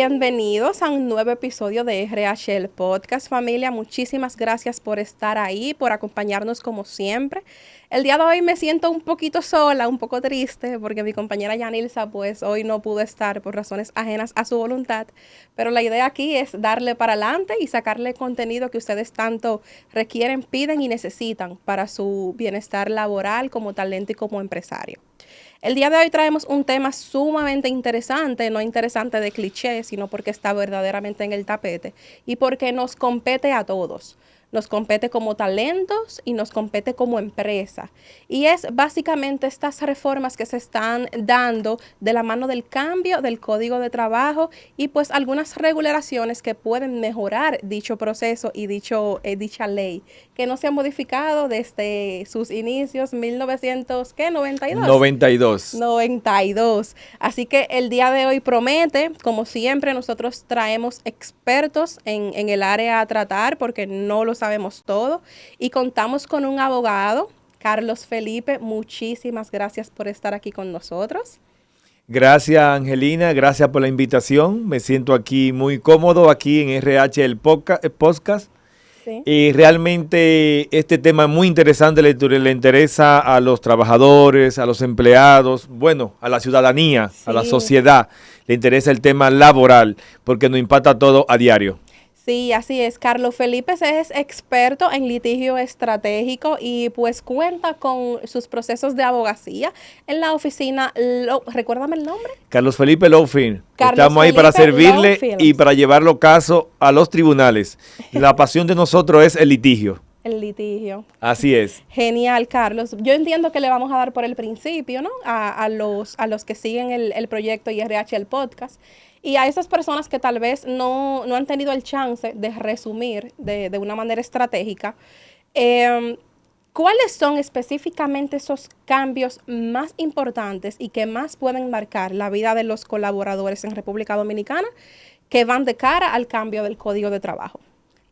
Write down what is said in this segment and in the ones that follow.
Bienvenidos a un nuevo episodio de RH el Podcast, familia. Muchísimas gracias por estar ahí, por acompañarnos como siempre. El día de hoy me siento un poquito sola, un poco triste, porque mi compañera Yanilza, pues hoy no pudo estar por razones ajenas a su voluntad. Pero la idea aquí es darle para adelante y sacarle contenido que ustedes tanto requieren, piden y necesitan para su bienestar laboral como talento y como empresario. El día de hoy traemos un tema sumamente interesante, no interesante de cliché, sino porque está verdaderamente en el tapete y porque nos compete a todos. Nos compete como talentos y nos compete como empresa. Y es básicamente estas reformas que se están dando de la mano del cambio del Código de Trabajo y pues algunas regulaciones que pueden mejorar dicho proceso y dicha ley, que no se ha modificado desde sus inicios, 1992. 92. Así que el día de hoy promete, como siempre, nosotros traemos expertos en el área a tratar porque no lo sabemos todo y contamos con un abogado, Carlos Felipe. Muchísimas gracias por estar aquí con nosotros. Gracias, Angelina, gracias por la invitación. Me siento aquí muy cómodo aquí en RH el podcast. Sí. Y realmente este tema es muy interesante, le interesa a los trabajadores, a los empleados, bueno, a la ciudadanía, Sí. a la sociedad. Le interesa el tema laboral porque nos impacta todo a diario. Sí, así es. Carlos Felipe es experto en litigio estratégico y pues cuenta con sus procesos de abogacía en la oficina, recuérdame el nombre. Carlos Felipe Law Firm. Carlos Estamos ahí para Felipe servirle Law Firms. y para llevar los casos a los tribunales. La pasión de nosotros es el litigio. El litigio. Así es. Genial, Carlos. Yo entiendo que le vamos a dar por el principio, ¿no? A los que siguen el proyecto IRH, el podcast. Y a esas personas que tal vez no han tenido el chance de resumir de una manera estratégica, ¿cuáles son específicamente esos cambios más importantes y que más pueden marcar la vida de los colaboradores en República Dominicana que van de cara al cambio del Código de Trabajo?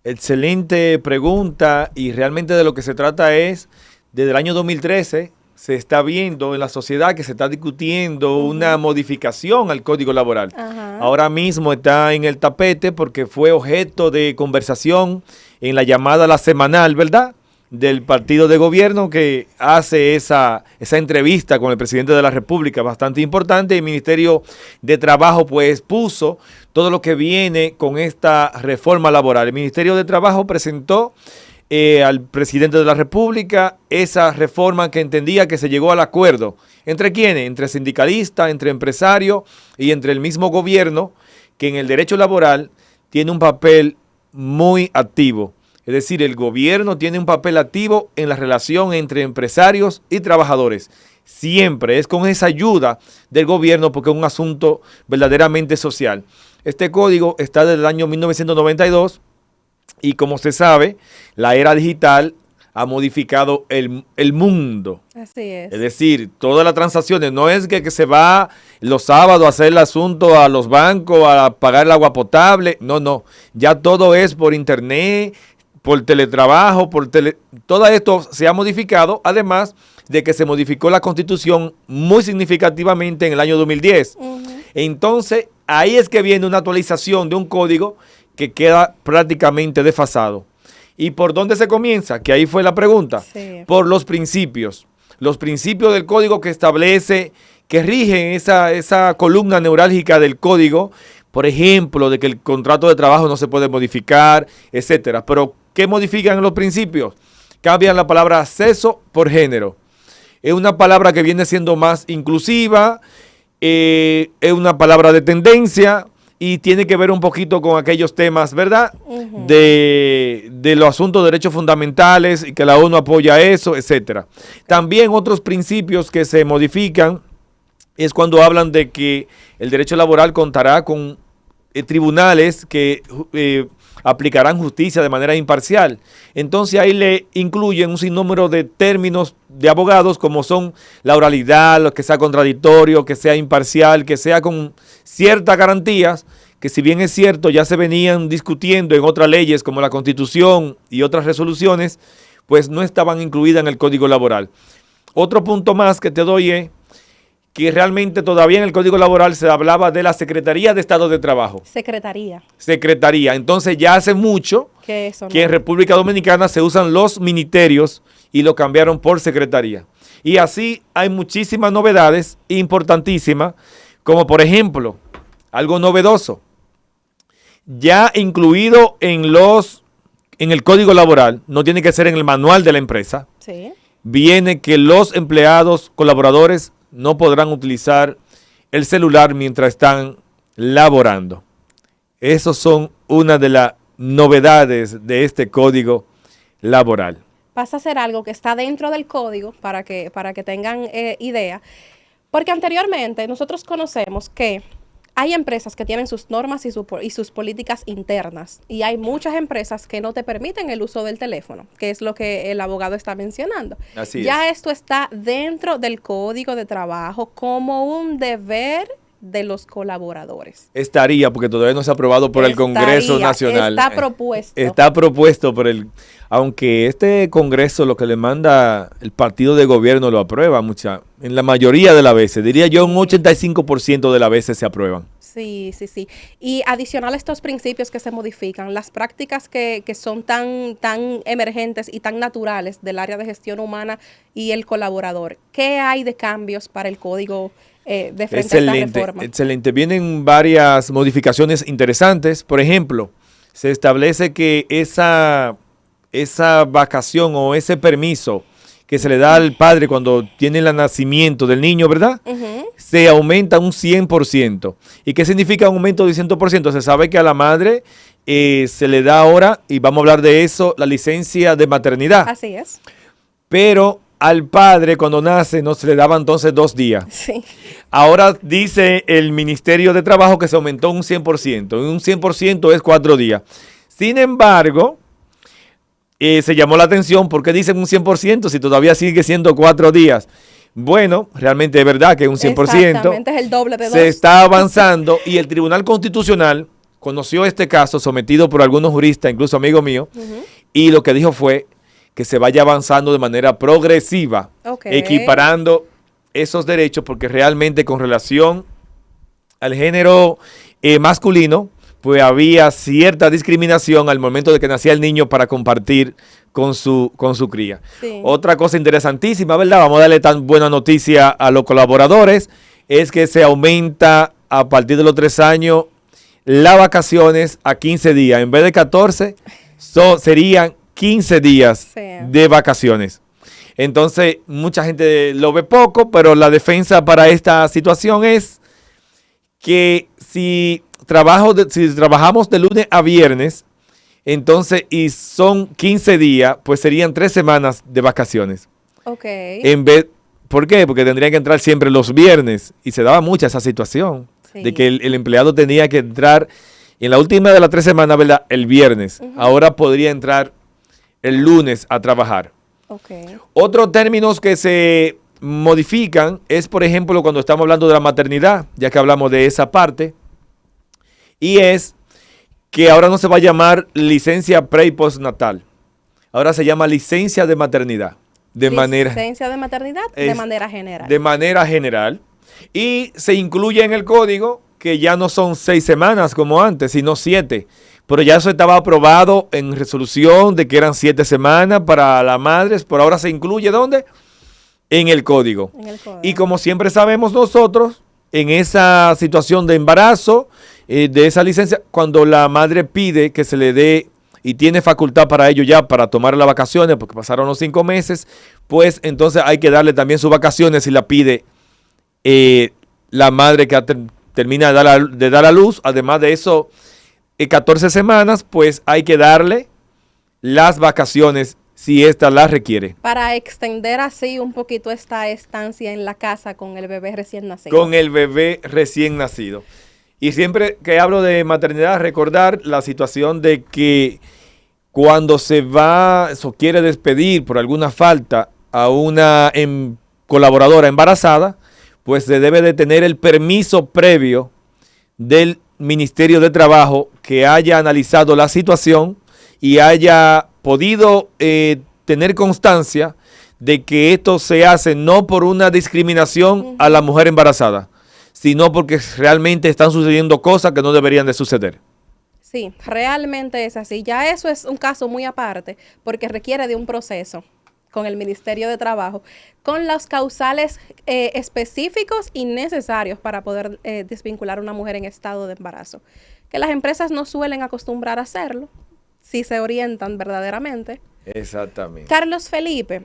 Excelente pregunta, y realmente de lo que se trata es, desde el año 2013 se está viendo en la sociedad que se está discutiendo una modificación al Código Laboral. Ajá. Ahora mismo está en el tapete porque fue objeto de conversación en la llamada La Semanal, ¿verdad?, del partido de gobierno, que hace esa entrevista con el presidente de la República, bastante importante. El Ministerio de Trabajo pues puso todo lo que viene con esta reforma laboral. El Ministerio de Trabajo presentó al presidente de la República esa reforma que entendía que se llegó al acuerdo. ¿Entre quiénes? Entre sindicalistas, entre empresarios y entre el mismo gobierno, que en el derecho laboral tiene un papel muy activo. Es decir, el gobierno tiene un papel activo en la relación entre empresarios y trabajadores. Siempre es con esa ayuda del gobierno porque es un asunto verdaderamente social. Este código está desde el año 1992 y, como se sabe, la era digital ha modificado el mundo. Así es. Es decir, todas las transacciones, no es que se va los sábados a hacer el asunto a los bancos, a pagar el agua potable. No. Ya todo es por internet, por teletrabajo, todo esto se ha modificado, además de que se modificó la Constitución muy significativamente en el año 2010. Entonces, ahí es que viene una actualización de un código que queda prácticamente desfasado. ¿Y por dónde se comienza? Que ahí fue la pregunta. Sí. Por los principios. Los principios del código que establece, que rigen esa columna neurálgica del código, por ejemplo, de que el contrato de trabajo no se puede modificar, etcétera. Pero, ¿qué modifican los principios? Cambian la palabra sexo por género. Es una palabra que viene siendo más inclusiva, es una palabra de tendencia y tiene que ver un poquito con aquellos temas, ¿verdad? De los asuntos de derechos fundamentales y que la ONU apoya eso, etcétera. También otros principios que se modifican es cuando hablan de que el derecho laboral contará con tribunales que aplicarán justicia de manera imparcial. Entonces ahí le incluyen un sinnúmero de términos de abogados, como son la oralidad, lo que sea contradictorio, que sea imparcial, que sea con ciertas garantías, que si bien es cierto ya se venían discutiendo en otras leyes como la Constitución y otras resoluciones, pues no estaban incluidas en el Código Laboral. Otro punto más que te doy es que realmente todavía en el Código Laboral se hablaba de la Secretaría de Estado de Trabajo. Secretaría. Entonces ya hace mucho que en República Dominicana se usan los ministerios y lo cambiaron por secretaría. Y así hay muchísimas novedades importantísimas, como por ejemplo, algo novedoso, ya incluido en el Código Laboral, no tiene que ser en el manual de la empresa, sí, viene que los empleados, colaboradores, no podrán utilizar el celular mientras están laborando. Esas son una de las novedades de este Código Laboral. Pasa a ser algo que está dentro del código para que tengan idea, porque anteriormente nosotros conocemos que hay empresas que tienen sus normas y sus políticas internas, y hay muchas empresas que no te permiten el uso del teléfono, que es lo que el abogado está mencionando. Así ya es. esto está dentro del Código de Trabajo como un deber de los colaboradores. Estaría, porque todavía no se ha aprobado por el Congreso Nacional. Está propuesto. Está propuesto aunque este Congreso lo que le manda el partido de gobierno lo aprueba en la mayoría de las veces, diría yo un 85% de las veces se aprueban. Sí. Y adicional a estos principios que se modifican, las prácticas que son tan emergentes y tan naturales del área de gestión humana y el colaborador, ¿qué hay de cambios para el código de frente a esta reforma? Excelente. Vienen varias modificaciones interesantes. Por ejemplo, se establece que esa vacación o ese permiso que se le da al padre cuando tiene el nacimiento del niño, ¿verdad? Se aumenta un 100%. ¿Y qué significa un aumento de 100%? Se sabe que a la madre se le da ahora, y vamos a hablar de eso, la licencia de maternidad. Así es. Pero al padre cuando nace no se le daba entonces 2 días. Sí. Ahora dice el Ministerio de Trabajo que se aumentó un 100%. Un 100% es 4 días. Sin embargo, se llamó la atención porque dicen un 100% si todavía sigue siendo 4 días. Bueno, realmente es verdad que es un 100%. Exactamente, es el doble de 2. Se está avanzando y el Tribunal Constitucional conoció este caso sometido por algunos juristas, incluso amigo mío, y lo que dijo fue que se vaya avanzando de manera progresiva, equiparando esos derechos, porque realmente con relación al género masculino, pues había cierta discriminación al momento de que nacía el niño para compartir con su cría. Sí. Otra cosa interesantísima, ¿verdad? Vamos a darle tan buena noticia a los colaboradores, es que se aumenta a partir de los 3 años las vacaciones a 15 días. En vez de 14, serían 15 días de vacaciones. Entonces, mucha gente lo ve poco, pero la defensa para esta situación es que si trabajamos de lunes a viernes, entonces, y son 15 días, pues serían 3 semanas de vacaciones. Ok. ¿Por qué? Porque tendrían que entrar siempre los viernes, y se daba mucha esa situación, de que el empleado tenía que entrar en la última de las 3 semanas, ¿verdad? El viernes. Ahora podría entrar el lunes a trabajar. Okay. Otros términos que se modifican es, por ejemplo, cuando estamos hablando de la maternidad, ya que hablamos de esa parte, y es que ahora no se va a llamar licencia pre y postnatal, ahora se llama licencia de maternidad. Licencia de maternidad de manera general. De manera general. Y se incluye en el código que ya no son 6 semanas como antes, sino 7. Pero ya eso estaba aprobado en resolución de que eran 7 semanas para las madres, por ahora se incluye ¿dónde? En el código. Y como siempre sabemos nosotros, en esa situación de embarazo, de esa licencia, cuando la madre pide que se le dé y tiene facultad para ello ya, para tomar las vacaciones, porque pasaron los 5 meses, pues entonces hay que darle también sus vacaciones si la pide la madre que termina de dar a luz. Además de eso, 14 semanas, pues hay que darle las vacaciones si ésta las requiere. Para extender así un poquito esta estancia en la casa con el bebé recién nacido. Con el bebé recién nacido. Y siempre que hablo de maternidad, recordar la situación de que cuando se va o quiere despedir por alguna falta a una colaboradora embarazada, pues se debe de tener el permiso previo del Ministerio de Trabajo que haya analizado la situación y haya podido tener constancia de que esto se hace no por una discriminación a la mujer embarazada, sino porque realmente están sucediendo cosas que no deberían de suceder. Sí, realmente es así. Ya eso es un caso muy aparte porque requiere de un proceso con el Ministerio de Trabajo, con los causales específicos y necesarios para poder desvincular a una mujer en estado de embarazo, que las empresas no suelen acostumbrar a hacerlo, si se orientan verdaderamente. Exactamente. Carlos Felipe,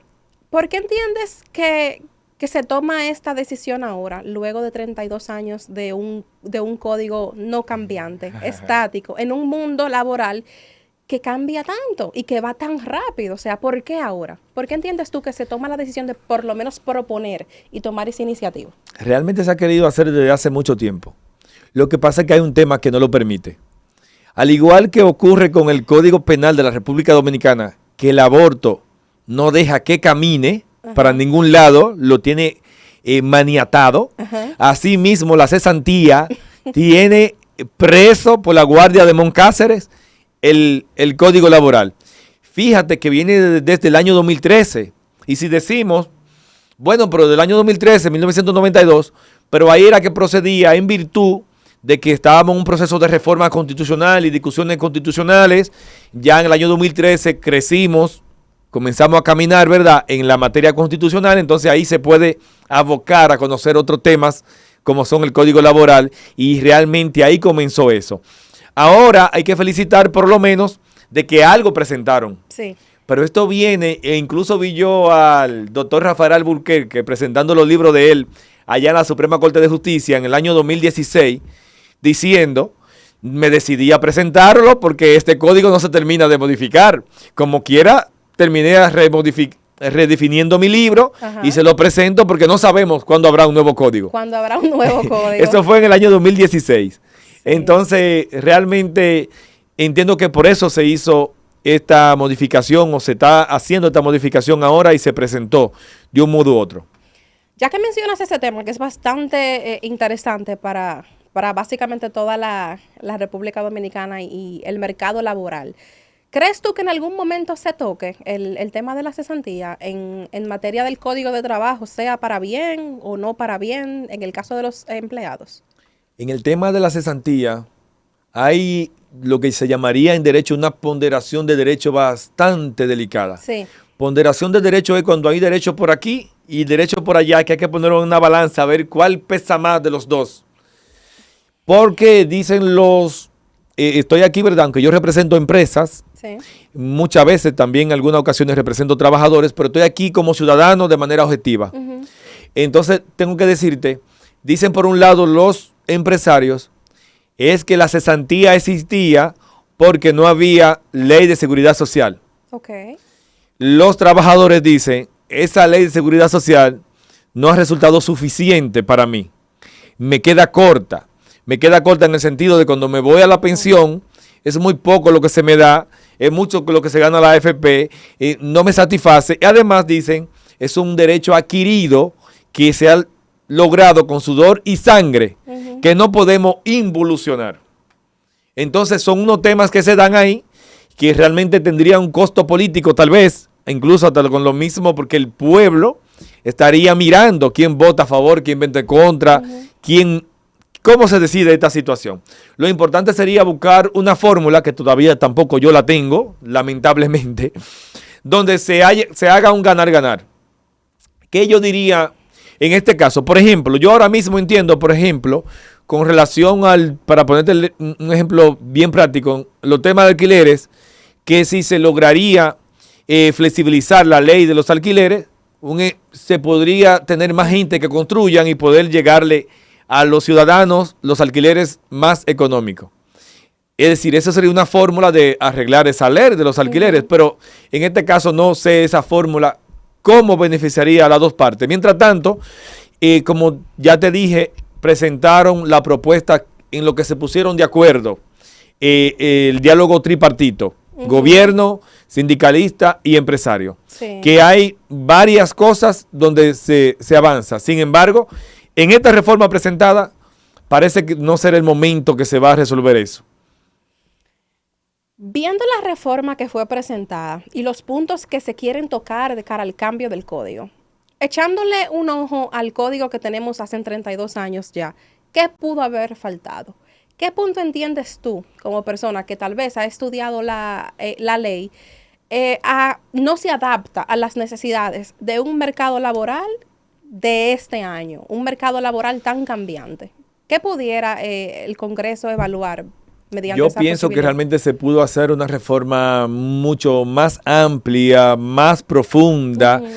¿por qué entiendes que se toma esta decisión ahora, luego de 32 años de un código no cambiante, estático, en un mundo laboral que cambia tanto y que va tan rápido? O sea, ¿por qué ahora? ¿Por qué entiendes tú que se toma la decisión de por lo menos proponer y tomar esa iniciativa? Realmente se ha querido hacer desde hace mucho tiempo. Lo que pasa es que hay un tema que no lo permite. Al igual que ocurre con el Código Penal de la República Dominicana, que el aborto no deja que camine para ningún lado, lo tiene maniatado. Asimismo, la cesantía tiene preso por la Guardia de Moncáceres el Código Laboral. Fíjate que viene desde el año 2013. Y si decimos, bueno, pero del año 2013, 1992, pero ahí era que procedía en virtud de que estábamos en un proceso de reforma constitucional y discusiones constitucionales. Ya en el año 2013 crecimos, comenzamos a caminar, ¿verdad?, en la materia constitucional. Entonces ahí se puede abocar a conocer otros temas como son el Código Laboral, y realmente ahí comenzó eso. Ahora hay que felicitar por lo menos de que algo presentaron. Sí. Pero esto viene, e incluso vi yo al doctor Rafael Alburquerque presentando los libros de él allá en la Suprema Corte de Justicia en el año 2016, diciendo, me decidí a presentarlo porque este código no se termina de modificar. Como quiera, terminé redefiniendo mi libro y se lo presento porque no sabemos cuándo habrá un nuevo código. Cuando habrá un nuevo código. Eso fue en el año 2016. Entonces, realmente entiendo que por eso se hizo esta modificación, o se está haciendo esta modificación ahora y se presentó de un modo u otro. Ya que mencionas ese tema, que es bastante interesante para básicamente toda la República Dominicana y el mercado laboral, ¿crees tú que en algún momento se toque el tema de la cesantía en materia del Código de Trabajo, sea para bien o no para bien, en el caso de los empleados? En el tema de la cesantía, hay lo que se llamaría en derecho una ponderación de derecho bastante delicada. Sí. Ponderación de derecho es cuando hay derecho por aquí y derecho por allá, que hay que ponerlo en una balanza a ver cuál pesa más de los dos. Porque dicen estoy aquí, ¿verdad?, aunque yo represento empresas, Sí. muchas veces también en algunas ocasiones represento trabajadores, pero estoy aquí como ciudadano de manera objetiva. Entonces, tengo que decirte, dicen por un lado los empresarios, es que la cesantía existía porque no había ley de seguridad social. Ok. Los trabajadores dicen, esa ley de seguridad social no ha resultado suficiente para mí. Me queda corta en el sentido de cuando me voy a la pensión, es muy poco lo que se me da, es mucho lo que se gana la AFP, no me satisface. Y además dicen, es un derecho adquirido que se ha logrado con sudor y sangre, que no podemos involucionar. Entonces son unos temas que se dan ahí, que realmente tendría un costo político tal vez, incluso hasta con lo mismo, porque el pueblo estaría mirando quién vota a favor, quién vota en contra, cómo se decide esta situación. Lo importante sería buscar una fórmula, que todavía tampoco yo la tengo, lamentablemente, donde se haga un ganar-ganar. ¿Qué yo diría en este caso? Por ejemplo, yo ahora mismo entiendo, por ejemplo, con relación para ponerte un ejemplo bien práctico, los temas de alquileres, que si se lograría flexibilizar la ley de los alquileres, se podría tener más gente que construyan y poder llegarle a los ciudadanos los alquileres más económicos. Es decir, esa sería una fórmula de arreglar esa ley de los alquileres, pero en este caso no sé esa fórmula cómo beneficiaría a las dos partes. Mientras tanto, como ya te dije, presentaron la propuesta en lo que se pusieron de acuerdo, el diálogo tripartito, gobierno, sindicalista y empresario. Sí. Que hay varias cosas donde se avanza. Sin embargo, en esta reforma presentada, parece que no será el momento que se va a resolver eso. Viendo la reforma que fue presentada y los puntos que se quieren tocar de cara al cambio del código, echándole un ojo al código que tenemos hace 32 años ya, ¿qué pudo haber faltado? ¿Qué punto entiendes tú, como persona que tal vez ha estudiado la ley, no se adapta a las necesidades de un mercado laboral de este año, un mercado laboral tan cambiante? ¿Qué pudiera el Congreso evaluar mediante Yo esa pienso que posibilidad? realmente se pudo hacer una reforma mucho más amplia, más profunda, Ujú.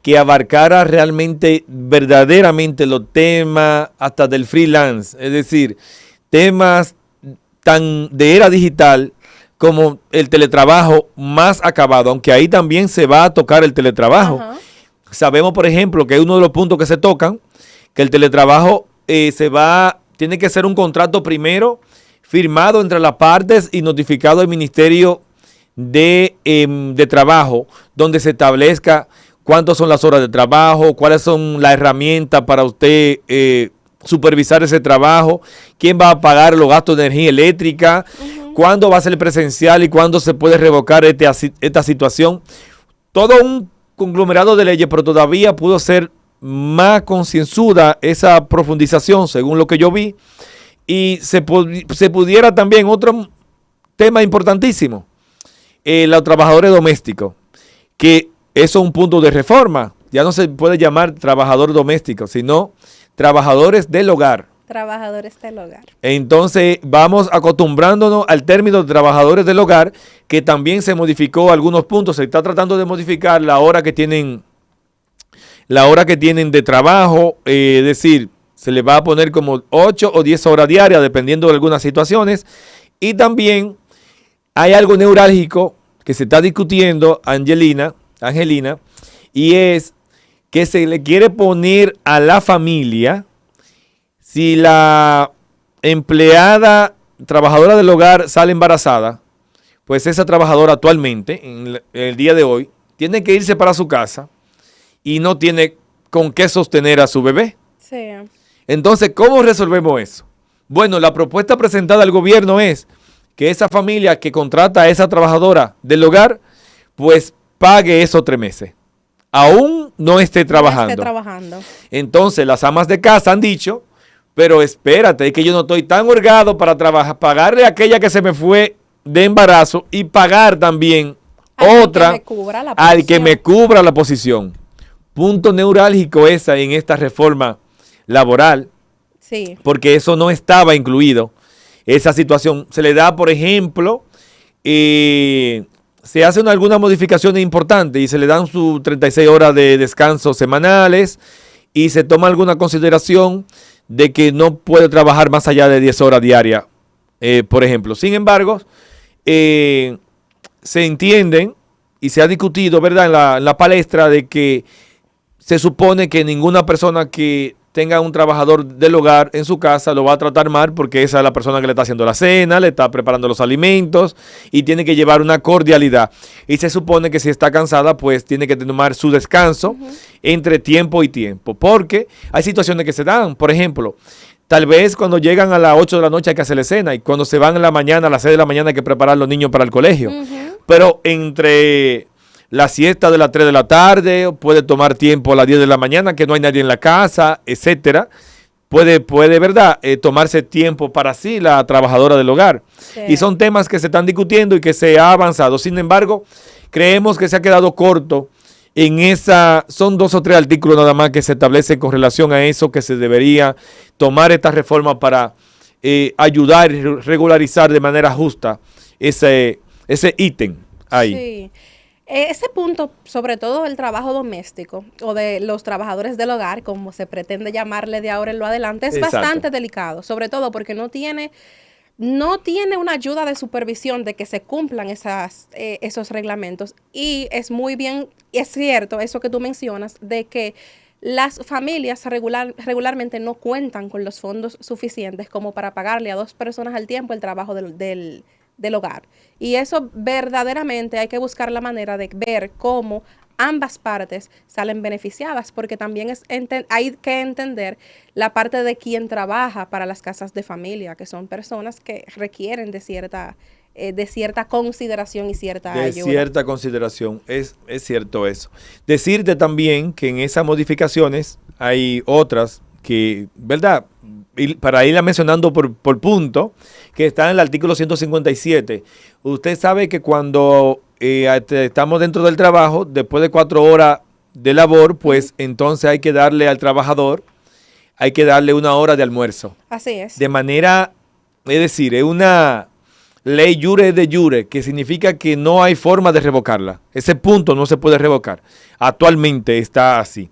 que abarcara realmente, verdaderamente los temas hasta del freelance, es decir, temas tan de era digital como el teletrabajo más acabado, aunque ahí también se va a tocar el teletrabajo. Ajá. Sabemos, por ejemplo, que uno de los puntos que se tocan, que el teletrabajo tiene que ser un contrato primero firmado entre las partes y notificado al Ministerio de Trabajo, donde se establezca cuántas son las horas de trabajo, cuáles son las herramientas para usted supervisar ese trabajo, quién va a pagar los gastos de energía eléctrica, cuándo va a ser presencial y cuándo se puede revocar esta situación. Todo un conglomerado de leyes, pero todavía pudo ser más concienzuda esa profundización, según lo que yo vi, y se pudiera también, otro tema importantísimo, los trabajadores domésticos, que eso es un punto de reforma. Ya no se puede llamar trabajador doméstico, sino trabajadores del hogar. Trabajadores del hogar. Entonces vamos acostumbrándonos al término de trabajadores del hogar, que también se modificó algunos puntos. Se está tratando de modificar la hora que tienen de trabajo, es decir, se les va a poner como 8 o 10 horas diarias, dependiendo de algunas situaciones. Y también hay algo neurálgico que se está discutiendo, Angelina, y es que se le quiere poner a la familia, si la empleada trabajadora del hogar sale embarazada, pues esa trabajadora actualmente, en el día de hoy, tiene que irse para su casa y no tiene con qué sostener a su bebé. Sí. Entonces, ¿cómo resolvemos eso? Bueno, la propuesta presentada al gobierno es que esa familia que contrata a esa trabajadora del hogar, pues pague esos 3 meses. Aún no esté trabajando. Entonces, las amas de casa han dicho, pero espérate, es que yo no estoy tan holgado para trabajar, pagarle a aquella que se me fue de embarazo y pagar también otra al que me cubra la posición. Punto neurálgico en esta reforma laboral, sí, porque eso no estaba incluido. Esa situación se le da, por ejemplo, se hacen algunas modificaciones importantes y se le dan sus 36 horas de descanso semanales y se toma alguna consideración de que no puede trabajar más allá de 10 horas diarias, por ejemplo. Sin embargo, se entienden y se ha discutido, ¿verdad?, en la palestra, de que se supone que ninguna persona que tenga un trabajador del hogar en su casa lo va a tratar mal, porque esa es la persona que le está haciendo la cena, le está preparando los alimentos y tiene que llevar una cordialidad. Y se supone que si está cansada, pues tiene que tomar su descanso entre tiempo y tiempo, porque hay situaciones que se dan. Por ejemplo, tal vez cuando llegan a las 8 de la noche hay que hacerle cena, y cuando se van en la mañana, a las 6 de la mañana hay que preparar a los niños para el colegio. Pero entre la siesta de las 3 de la tarde, puede tomar tiempo a las 10 de la mañana, que no hay nadie en la casa, etcétera. Puede, ¿verdad?, tomarse tiempo para sí la trabajadora del hogar. Sí. Y son temas que se están discutiendo y que se ha avanzado. Sin embargo, creemos que se ha quedado corto en son 2 o 3 artículos nada más que se establecen con relación a eso, que se debería tomar esta reforma para ayudar y regularizar de manera justa ese ítem ahí. Sí. Ese punto, sobre todo el trabajo doméstico o de los trabajadores del hogar, como se pretende llamarle de ahora en lo adelante, es bastante delicado, sobre todo porque no tiene una ayuda de supervisión de que se cumplan esos reglamentos. Y es cierto eso que tú mencionas, de que las familias regularmente no cuentan con los fondos suficientes como para pagarle a 2 personas al tiempo el trabajo del hogar. Y eso verdaderamente hay que buscar la manera de ver cómo ambas partes salen beneficiadas, porque también hay que entender la parte de quien trabaja para las casas de familia, que son personas que requieren de cierta de cierta consideración y cierta de ayuda. cierta consideración, es cierto eso. Decirte también que en esas modificaciones hay otras que, ¿verdad? Y para irla mencionando por punto, que está en el artículo 157. Usted sabe que cuando estamos dentro del trabajo, después de 4 horas de labor, pues entonces hay que darle al trabajador, hay que darle 1 hora de almuerzo. Así es. De manera, es decir, es una ley jure de jure, que significa que no hay forma de revocarla. Ese punto no se puede revocar. Actualmente está así.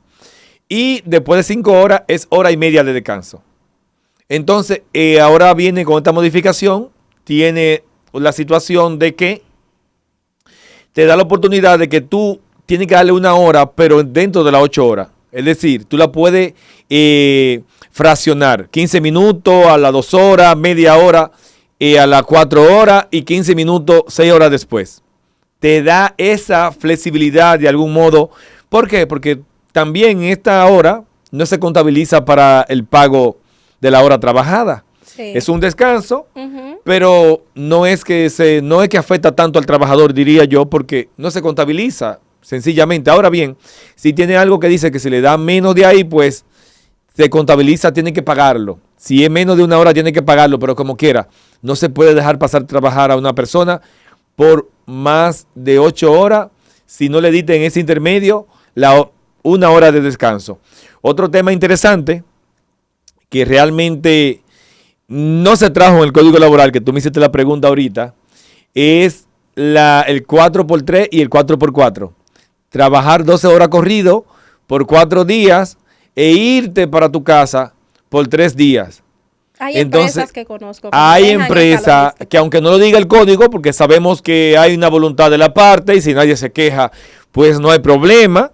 Y después de 5 horas es 1 hora y media de descanso. Entonces, ahora viene con esta modificación, tiene la situación de que te da la oportunidad de que tú tienes que darle 1 hora, pero dentro de las 8 horas. Es decir, tú la puedes fraccionar. 15 minutos a las 2 horas, media hora a las 4 horas y 15 minutos 6 horas después. Te da esa flexibilidad de algún modo. ¿Por qué? Porque también esta hora no se contabiliza para el pago de la hora trabajada. Sí. Es un descanso, pero no es que afecta tanto al trabajador, diría yo, porque no se contabiliza sencillamente. Ahora bien, si tiene algo que dice que se le da menos de ahí, pues se contabiliza, tiene que pagarlo. Si es menos de 1 hora, tiene que pagarlo, pero como quiera, no se puede dejar pasar trabajar a una persona por más de 8 horas si no le diste en ese intermedio 1 hora de descanso. Otro tema interesante que realmente no se trajo en el Código Laboral, que tú me hiciste la pregunta ahorita, es el 4x3 y el 4x4. Trabajar 12 horas corrido por 4 días e irte para tu casa por 3 días. Hay empresas que conozco. Hay empresas que, aunque no lo diga el código, porque sabemos que hay una voluntad de la parte y si nadie se queja, pues no hay problema.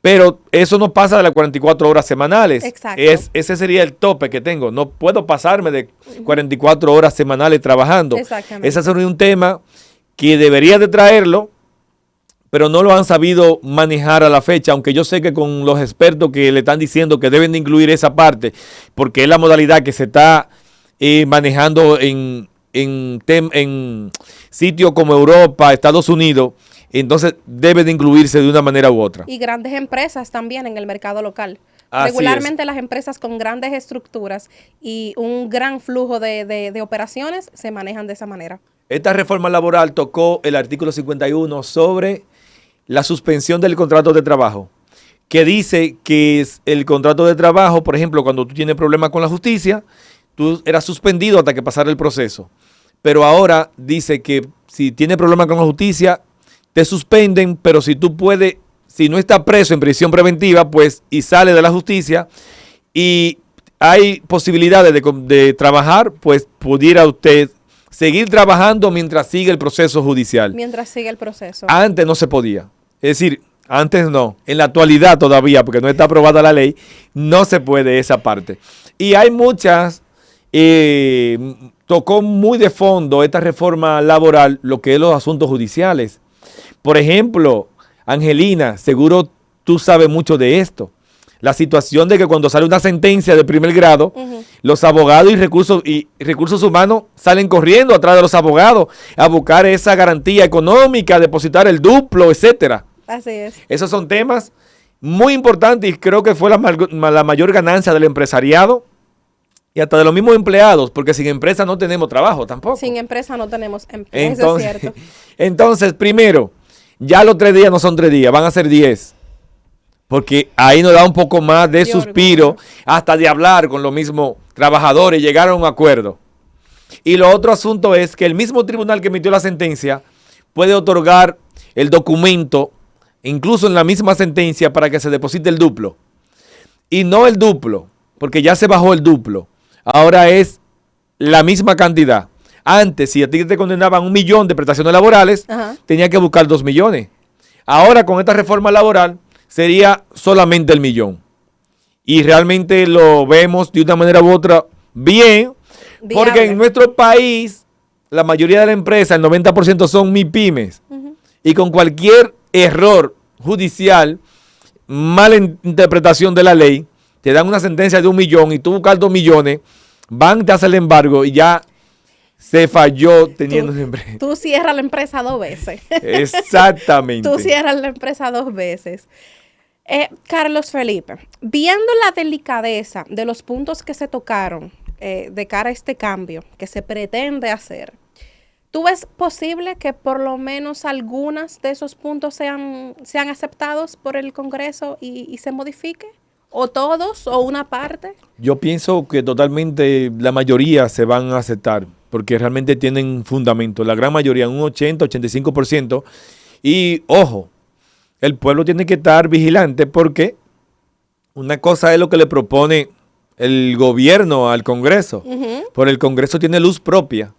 Pero eso no pasa de las 44 horas semanales. Exacto. Ese sería el tope que tengo. No puedo pasarme de 44 horas semanales trabajando. Exactamente. Ese sería un tema que debería de traerlo, pero no lo han sabido manejar a la fecha, aunque yo sé que con los expertos que le están diciendo que deben de incluir esa parte, porque es la modalidad que se está manejando en sitios como Europa, Estados Unidos, entonces debe de incluirse de una manera u otra. Y grandes empresas también en el mercado local. Así Regularmente es. Las empresas con grandes estructuras y un gran flujo de operaciones se manejan de esa manera. Esta reforma laboral tocó el artículo 51 sobre la suspensión del contrato de trabajo, que dice que el contrato de trabajo, por ejemplo, cuando tú tienes problemas con la justicia, tú eras suspendido hasta que pasara el proceso. Pero ahora dice que si tienes problemas con la justicia, te suspenden, pero si tú puedes, si no estás preso en prisión preventiva, pues, y sale de la justicia, y hay posibilidades de trabajar, pues pudiera usted seguir trabajando mientras sigue el proceso judicial. Mientras sigue el proceso. Antes no se podía. Es decir, antes no. En la actualidad todavía, porque no está aprobada la ley, no se puede esa parte. Y hay muchas, tocó muy de fondo esta reforma laboral, lo que es los asuntos judiciales. Por ejemplo, Angelina, seguro tú sabes mucho de esto. La situación de que cuando sale una sentencia de primer grado, los abogados y recursos humanos salen corriendo atrás de los abogados a buscar esa garantía económica, depositar el duplo, etcétera. Así es. Esos son temas muy importantes y creo que fue la mayor ganancia del empresariado y hasta de los mismos empleados, porque sin empresa no tenemos trabajo tampoco. Sin empresa no tenemos empleo, Entonces, eso es cierto. Entonces, primero, ya los 3 días no son 3 días, van a ser 10. Porque ahí nos da un poco más de suspiro, hasta de hablar con los mismos trabajadores y llegar a un acuerdo. Y lo otro asunto es que el mismo tribunal que emitió la sentencia puede otorgar el documento, incluso en la misma sentencia, para que se deposite el duplo. Y no el duplo, porque ya se bajó el duplo. Ahora es la misma cantidad. Antes, si a ti te condenaban 1 millón de prestaciones laborales, tenía que buscar 2 millones. Ahora, con esta reforma laboral, sería solamente el 1 millón. Y realmente lo vemos de una manera u otra bien, porque en nuestro país, la mayoría de las empresas, el 90% son MIPYMES. Y con cualquier error judicial, mala interpretación de la ley, te dan una sentencia de 1 millón y tú buscas 2 millones, van, te hacen el embargo y ya se falló teniendo siempre. Tú cierras la empresa 2 veces. Exactamente. Tú cierras la empresa 2 veces. Carlos Felipe, viendo la delicadeza de los puntos que se tocaron de cara a este cambio que se pretende hacer, ¿tú ves posible que por lo menos algunos de esos puntos sean aceptados por el Congreso y se modifique? ¿O todos o una parte? Yo pienso que totalmente la mayoría se van a aceptar, porque realmente tienen fundamento. La gran mayoría, un 80-85%. Y ojo, el pueblo tiene que estar vigilante porque una cosa es lo que le propone el gobierno al Congreso. Pero el Congreso tiene luz propia.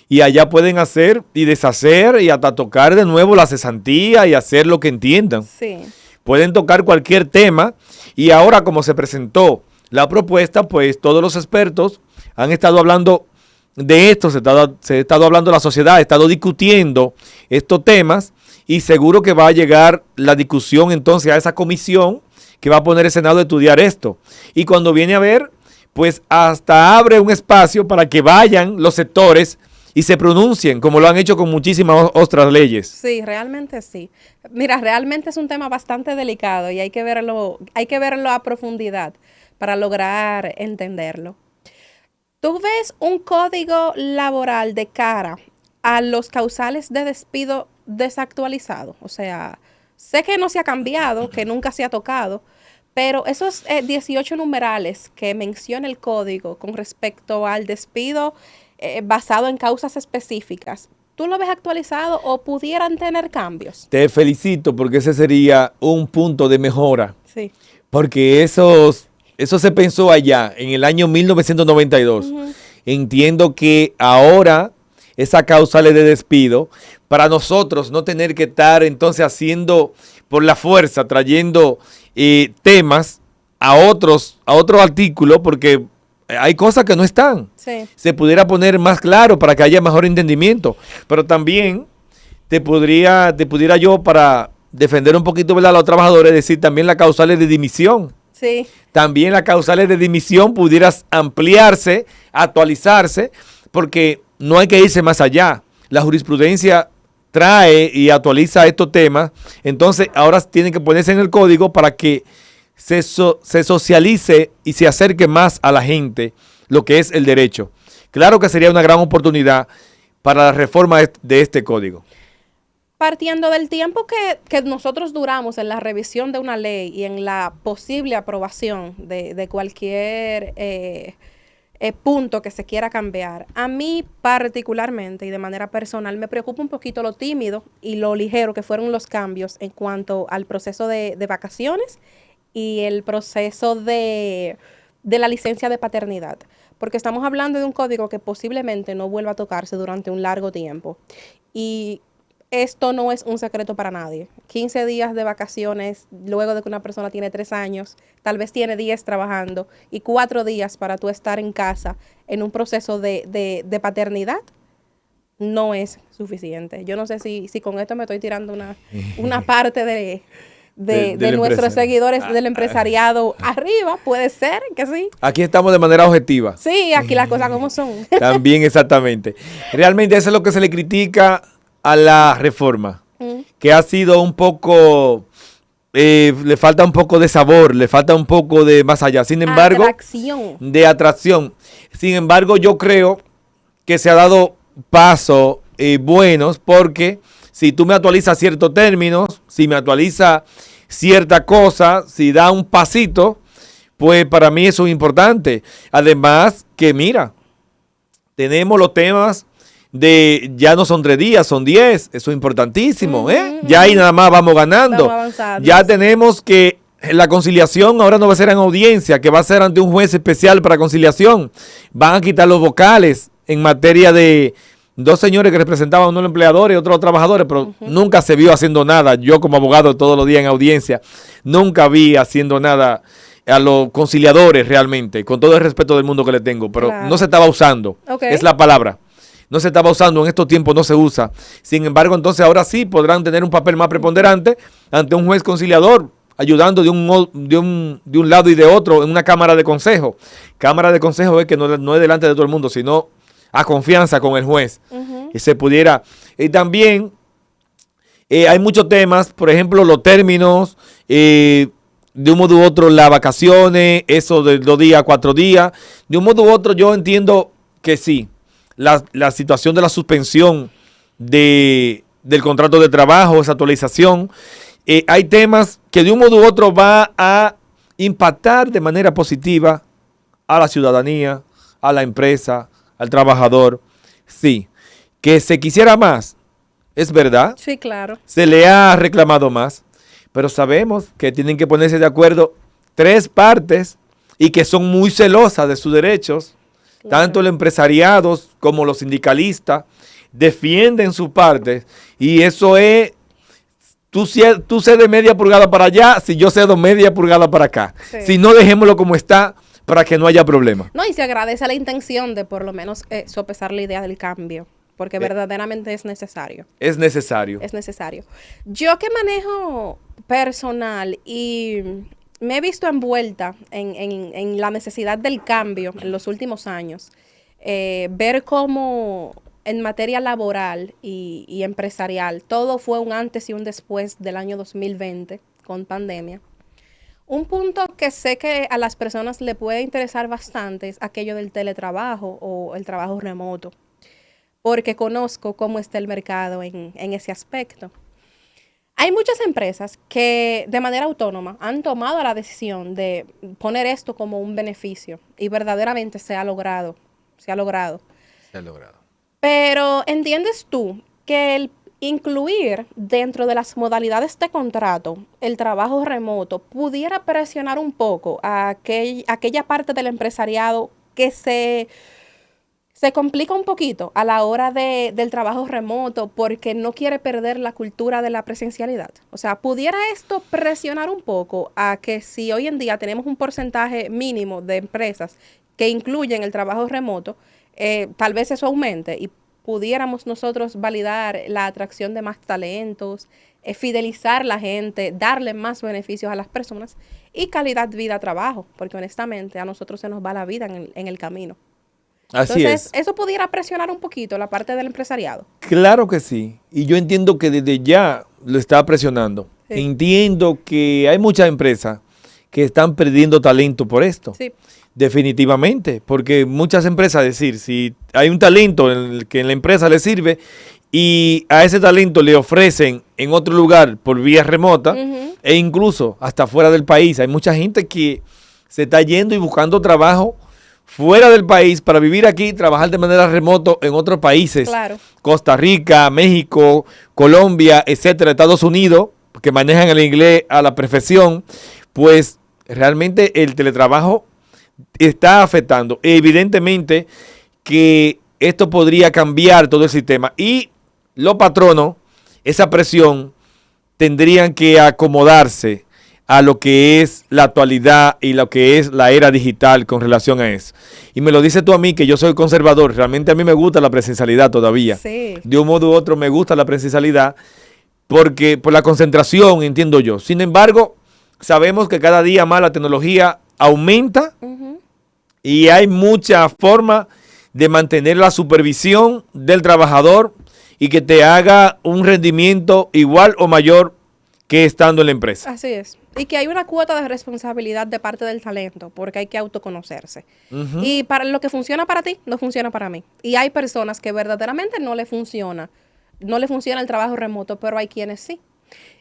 Y allá pueden hacer y deshacer y hasta tocar de nuevo la cesantía y hacer lo que entiendan. Sí. Pueden tocar cualquier tema. Y ahora, como se presentó la propuesta, pues todos los expertos han estado hablando de esto, se ha estado hablando la sociedad, ha estado discutiendo estos temas y seguro que va a llegar la discusión entonces a esa comisión que va a poner el Senado a estudiar esto. Y cuando viene a ver, pues hasta abre un espacio para que vayan los sectores y se pronuncien, como lo han hecho con muchísimas otras leyes. Sí, realmente sí. Mira, realmente es un tema bastante delicado y hay que verlo a profundidad para lograr entenderlo. ¿Tú ves un código laboral de cara a los causales de despido desactualizado? O sea, sé que no se ha cambiado, que nunca se ha tocado, pero esos 18 numerales que menciona el código con respecto al despido basado en causas específicas, ¿tú lo ves actualizado o pudieran tener cambios? Te felicito porque ese sería un punto de mejora. Sí. Porque eso se pensó allá en el año 1992. Entiendo que ahora esa causales de despido, para nosotros no tener que estar entonces haciendo por la fuerza, trayendo temas a otro artículo, porque hay cosas que no están. Sí. Se pudiera poner más claro para que haya mejor entendimiento. Pero también te pudiera yo, para defender un poquito, ¿verdad?, a los trabajadores, decir también las causales de dimisión. Sí. También las causales de dimisión pudieras ampliarse, actualizarse, porque no hay que irse más allá. La jurisprudencia trae y actualiza estos temas, entonces ahora tienen que ponerse en el código para que se socialice y se acerque más a la gente lo que es el derecho. Claro que sería una gran oportunidad para la reforma de este código. Partiendo del tiempo que nosotros duramos en la revisión de una ley y en la posible aprobación de cualquier punto que se quiera cambiar, a mí particularmente y de manera personal me preocupa un poquito lo tímido y lo ligero que fueron los cambios en cuanto al proceso de vacaciones y el proceso de la licencia de paternidad. Porque estamos hablando de un código que posiblemente no vuelva a tocarse durante un largo tiempo. Y esto no es un secreto para nadie. 15 días de vacaciones luego de que una persona tiene 3 años, tal vez tiene 10 trabajando y 4 días para tú estar en casa en un proceso de paternidad, no es suficiente. Yo no sé si con esto me estoy tirando una parte de nuestros seguidores del empresariado arriba, puede ser que sí. Aquí estamos de manera objetiva. Sí, aquí las cosas como son. También, exactamente. Realmente eso es lo que se le critica a la reforma, que ha sido un poco, le falta un poco de sabor, le falta un poco de más allá. Sin embargo, de atracción. Sin embargo, yo creo que se ha dado pasos buenos, porque si tú me actualizas ciertos términos, si me actualiza cierta cosa, si da un pasito, pues para mí eso es importante. Además que mira, tenemos los temas de ya no son 3 días, son 10, eso es importantísimo, ya ahí nada más vamos ganando. Ya tenemos que la conciliación ahora no va a ser en audiencia, que va a ser ante un juez especial para conciliación. Van a quitar los vocales en materia de 2 señores que representaban, uno a los empleadores y otro a los trabajadores, pero nunca se vio haciendo nada. Yo como abogado todos los días en audiencia, nunca vi haciendo nada a los conciliadores realmente, con todo el respeto del mundo que le tengo, pero no se estaba usando, es la palabra. No se estaba usando, en estos tiempos no se usa. Sin embargo, entonces ahora sí podrán tener un papel más preponderante ante un juez conciliador, ayudando de un lado y de otro en una cámara de consejo. Cámara de consejo es que no es delante de todo el mundo, sino a confianza con el juez. Y se pudiera. Y también hay muchos temas, por ejemplo, los términos, de un modo u otro, las vacaciones, eso de 2 días, 4 días. De un modo u otro, yo entiendo que sí. La situación de la suspensión del contrato de trabajo, esa actualización. Hay temas que de un modo u otro va a impactar de manera positiva a la ciudadanía, a la empresa, al trabajador. Sí, que se quisiera más, es verdad. Sí, claro. Se le ha reclamado más, pero sabemos que tienen que ponerse de acuerdo 3 partes y que son muy celosas de sus derechos. Claro. Tanto el empresariado como los sindicalistas defienden sus partes y eso es, tú cedes media pulgada para allá, si yo cedo media pulgada para acá. Sí. Si no, dejémoslo como está para que no haya problema. No, y se agradece la intención de por lo menos sopesar la idea del cambio, porque verdaderamente es necesario. Es necesario. Es necesario. Yo que manejo personal y me he visto envuelta en la necesidad del cambio en los últimos años, ver cómo en materia laboral y empresarial todo fue un antes y un después del año 2020 con pandemia. Un punto que sé que a las personas le puede interesar bastante es aquello del teletrabajo o el trabajo remoto, porque conozco cómo está el mercado en ese aspecto. Hay muchas empresas que de manera autónoma han tomado la decisión de poner esto como un beneficio y verdaderamente se ha logrado. Se ha logrado. Pero ¿entiendes tú que el incluir dentro de las modalidades de contrato el trabajo remoto pudiera presionar un poco a aquella parte del empresariado que se complica un poquito a la hora del trabajo remoto porque no quiere perder la cultura de la presencialidad? O sea, ¿pudiera esto presionar un poco a que si hoy en día tenemos un porcentaje mínimo de empresas que incluyen el trabajo remoto, tal vez eso aumente y pudiéramos nosotros validar la atracción de más talentos, fidelizar la gente, darle más beneficios a las personas y calidad vida-trabajo, porque honestamente a nosotros se nos va la vida en el camino? Así Entonces, es. ¿eso pudiera presionar un poquito la parte del empresariado? Claro que sí. Y yo entiendo que desde ya lo está presionando. Sí. Entiendo que hay muchas empresas que están perdiendo talento por esto. Sí. Definitivamente, porque muchas empresas, decir, si hay un talento que en la empresa le sirve y a ese talento le ofrecen en otro lugar por vía remota e incluso hasta fuera del país, hay mucha gente que se está yendo y buscando trabajo fuera del país para vivir aquí y trabajar de manera remota en otros países. Claro. Costa Rica, México, Colombia, etcétera, Estados Unidos, que manejan el inglés a la perfección. Pues realmente el teletrabajo está afectando. Evidentemente que esto podría cambiar todo el sistema y los patronos, esa presión, tendrían que acomodarse a lo que es la actualidad y lo que es la era digital con relación a eso. Y me lo dices tú a mí, que yo soy conservador. Realmente a mí me gusta la presencialidad todavía. Sí. De un modo u otro me gusta la presencialidad porque por la concentración, entiendo yo. Sin embargo, sabemos que cada día más la tecnología aumenta y hay mucha forma de mantener la supervisión del trabajador y que te haga un rendimiento igual o mayor que estando en la empresa. Así es. Y que hay una cuota de responsabilidad de parte del talento, porque hay que autoconocerse. Y para lo que funciona para ti, no funciona para mí. Y hay personas que verdaderamente no le funciona el trabajo remoto, pero hay quienes sí.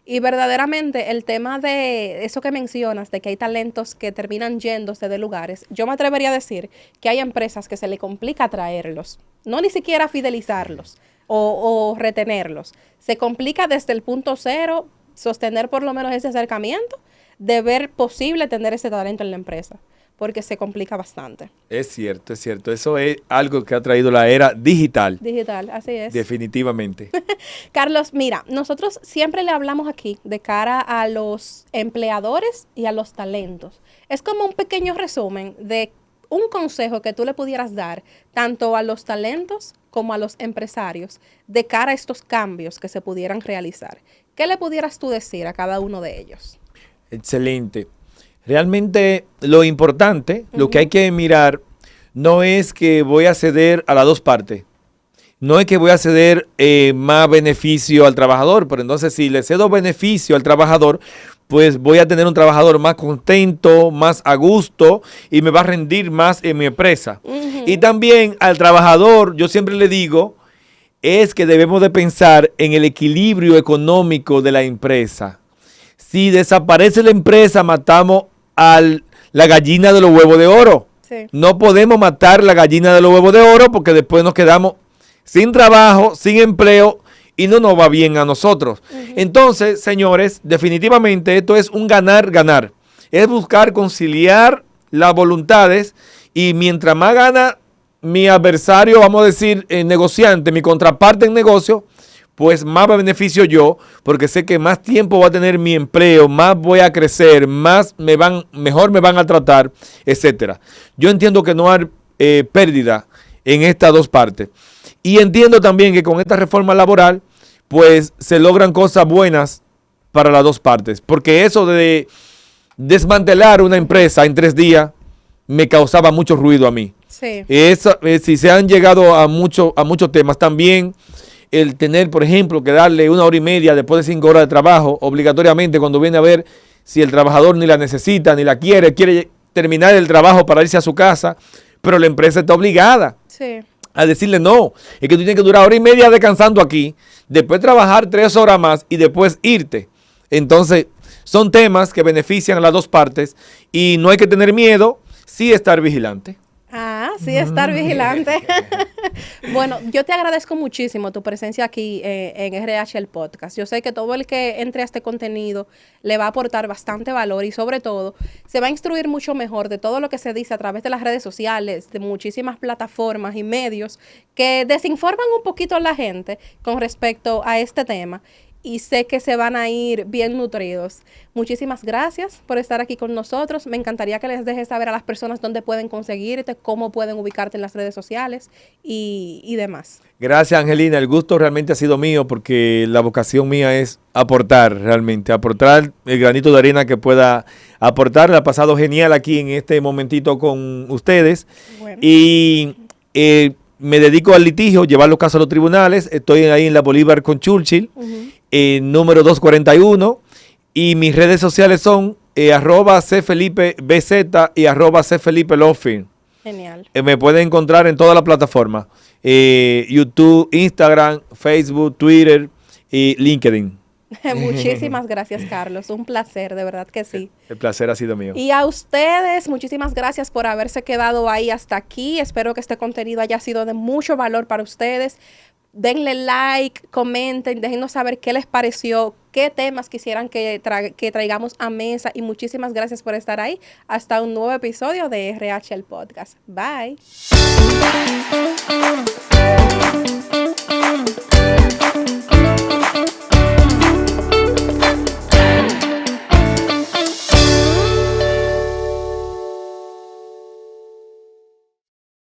Y verdaderamente el tema de eso que mencionas, de que hay talentos que terminan yéndose de lugares, yo me atrevería a decir que hay empresas que se le complica traerlos, no ni siquiera fidelizarlos o retenerlos. Se complica desde el punto cero sostener por lo menos ese acercamiento de ver posible tener ese talento en la empresa, porque se complica bastante. Es cierto, es cierto. Eso es algo que ha traído la era digital. Digital, así es. Definitivamente. Carlos, mira, nosotros siempre le hablamos aquí de cara a los empleadores y a los talentos. Es como un pequeño resumen de un consejo que tú le pudieras dar tanto a los talentos como a los empresarios de cara a estos cambios que se pudieran realizar. ¿Qué le pudieras tú decir a cada uno de ellos? Excelente. Realmente lo importante, lo que hay que mirar, no es que voy a ceder a las dos partes. No es que voy a ceder más beneficio al trabajador, pero entonces si le cedo beneficio al trabajador, pues voy a tener un trabajador más contento, más a gusto y me va a rendir más en mi empresa. Y también al trabajador, yo siempre le digo, es que debemos de pensar en el equilibrio económico de la empresa. Si desaparece la empresa, matamos a la gallina de los huevos de oro. Sí. No podemos matar la gallina de los huevos de oro porque después nos quedamos sin trabajo, sin empleo y no nos va bien a nosotros. Entonces, señores, definitivamente esto es un ganar-ganar. Es buscar conciliar las voluntades y mientras más gana mi adversario, vamos a decir, negociante, mi contraparte en negocio, pues más me beneficio yo, porque sé que más tiempo va a tener mi empleo, más voy a crecer, mejor me van a tratar, etcétera. Yo entiendo que no hay pérdida en estas dos partes. Y entiendo también que con esta reforma laboral, pues se logran cosas buenas para las dos partes. Porque eso de desmantelar una empresa en 3 días me causaba mucho ruido a mí. Sí. Si se han llegado a muchos temas, también el tener, por ejemplo, que darle 1 hora y media después de 5 horas de trabajo, obligatoriamente cuando viene a ver si el trabajador ni la necesita, ni la quiere terminar el trabajo para irse a su casa, pero la empresa está obligada. Sí. A decirle no, es que tú tienes que durar 1 hora y media descansando aquí, después trabajar 3 horas más y después irte. Entonces, son temas que benefician a las dos partes y no hay que tener miedo, sí estar vigilante. Sí, estar vigilante. Bueno, yo te agradezco muchísimo tu presencia aquí en RH el Podcast. Yo sé que todo el que entre a este contenido le va a aportar bastante valor y sobre todo se va a instruir mucho mejor de todo lo que se dice a través de las redes sociales, de muchísimas plataformas y medios que desinforman un poquito a la gente con respecto a este tema. Y sé que se van a ir bien nutridos. Muchísimas gracias por estar aquí con nosotros. Me encantaría que les dejes saber a las personas dónde pueden conseguirte, cómo pueden ubicarte en las redes sociales y demás. Gracias, Angelina. El gusto realmente ha sido mío porque la vocación mía es aportar realmente, aportar el granito de arena que pueda aportar. La ha pasado genial aquí en este momentito con ustedes. Bueno. Y me dedico al litigio, llevar los casos a los tribunales. Estoy ahí en la Bolívar con Churchill. Número 241 y mis redes sociales son @cfelipebz y @cfelipelawfirm. Genial. Me pueden encontrar en todas las plataformas, YouTube, Instagram, Facebook, Twitter y LinkedIn. Muchísimas gracias, Carlos. Un placer, de verdad que sí. El placer ha sido mío. Y a ustedes, muchísimas gracias por haberse quedado ahí hasta aquí. Espero que este contenido haya sido de mucho valor para ustedes. Denle like, comenten, déjenos saber qué les pareció, qué temas quisieran que traigamos a mesa y muchísimas gracias por estar ahí. Hasta un nuevo episodio de RH el Podcast. Bye.